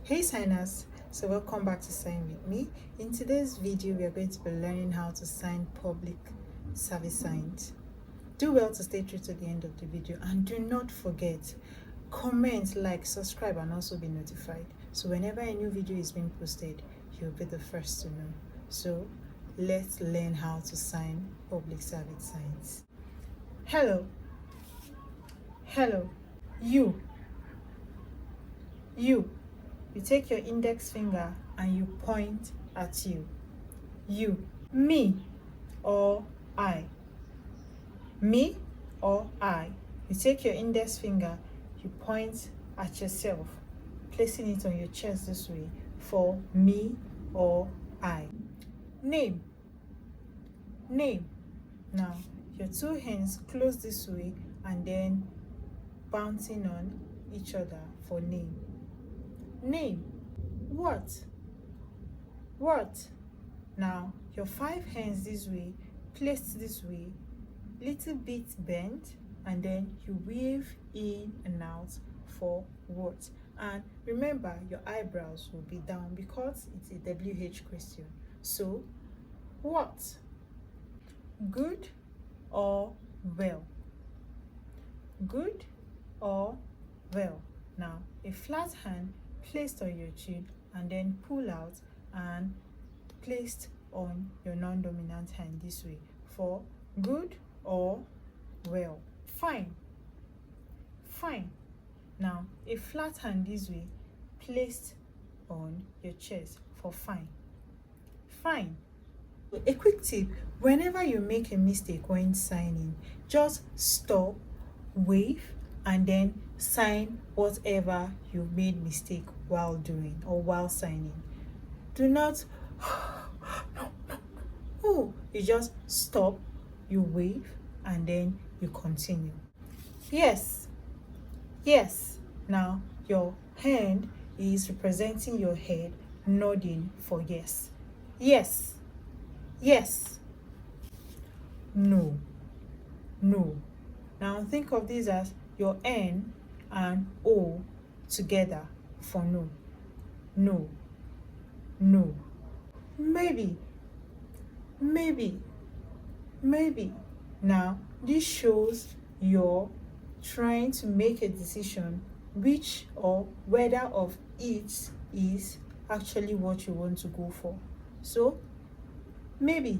Hey signers, so welcome back to Sign With Me. In today's video, we are going to be learning how to sign public service signs. Do well to stay through to the end of the video, and do not forget, comment, like, subscribe, and also be notified. So whenever a new video is being posted, you'll be the first to know. So let's learn how to sign public service signs. Hello. Hello. You. You take your index finger and you point at you. You. Me or I. Me or I. You take your index finger, you point at yourself, placing it on your chest this way for me or I. Name. Name. Now, your two hands close this way and then bouncing on each other for name. Name. What? What? Now, your five hands this way, placed this way, little bit bent, and then you wave in and out for what. And remember, your eyebrows will be down because it's a WH question. So, what? Good or well? Good or well? Now, a flat hand placed on your chin and then pull out and placed on your non-dominant hand this way for good or well. Fine. Fine. Now, a flat hand this way placed on your chest for fine. Fine. A quick tip, whenever you make a mistake when signing, just stop, wave, and then sign whatever you made mistake while doing or while signing. Do not no. You just stop, you wave, and then you continue. Yes. Now your hand is representing your head, nodding for yes. Yes. No. Now think of this as your N and O together for no. Maybe. Now this shows you're trying to make a decision which or whether of it is actually what you want to go for. So maybe.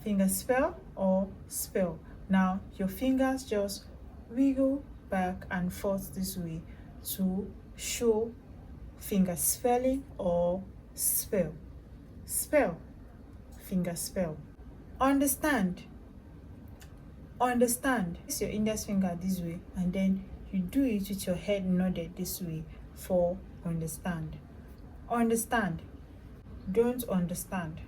Finger spell or spell. Now your fingers just wiggle back and forth this way to show finger spelling or spell. Finger spell. Understand. Place your index finger this way and then you do it with your head nodded this way for understand. Don't understand.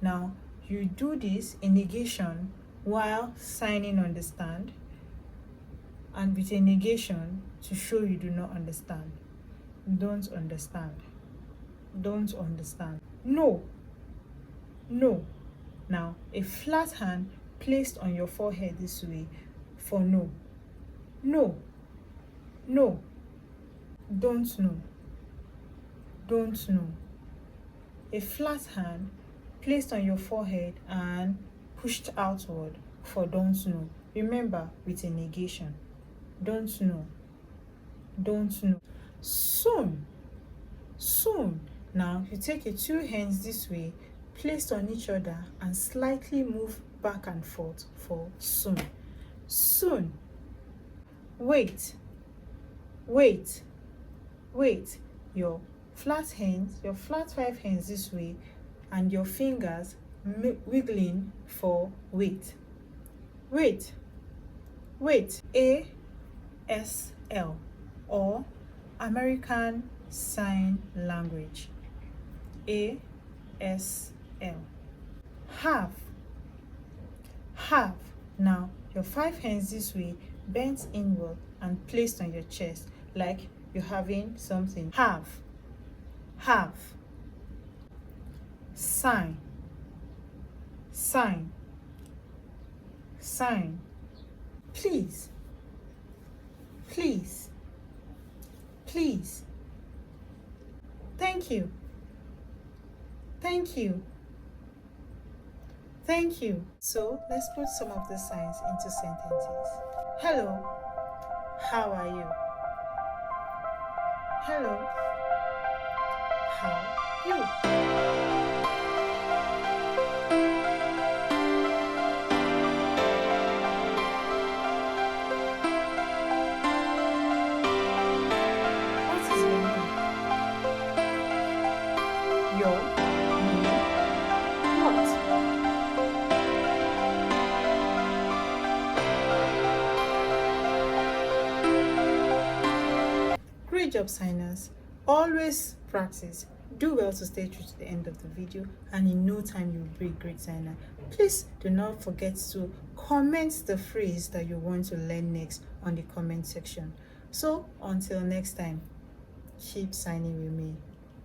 Now you do this in negation while signing understand, and with a negation to show you do not understand. Don't understand. No. Now a flat hand placed on your forehead this way for no. Don't know. A flat hand placed on your forehead and pushed outward for don't know. Remember, with a negation. Don't know. Soon. Now you take your two hands this way, placed on each other, and slightly move back and forth for soon. Wait. Your flat five hands this way and your fingers wiggling for wait. ASL or American Sign Language. ASL. Have. Now your five hands this way bent inward and placed on your chest like you're having something. Have. Sign. Please. please, thank you, thank you, thank you. So let's put some of the signs into sentences. Hello, how are you? Hello, how you? What is your name? Your name what? Great job, signers. Always practice. Do well to stay true to the end of the video, and in no time you'll be a great signer. Please do not forget to comment the phrase that you want to learn next on the comment section. So until next time, keep signing with me.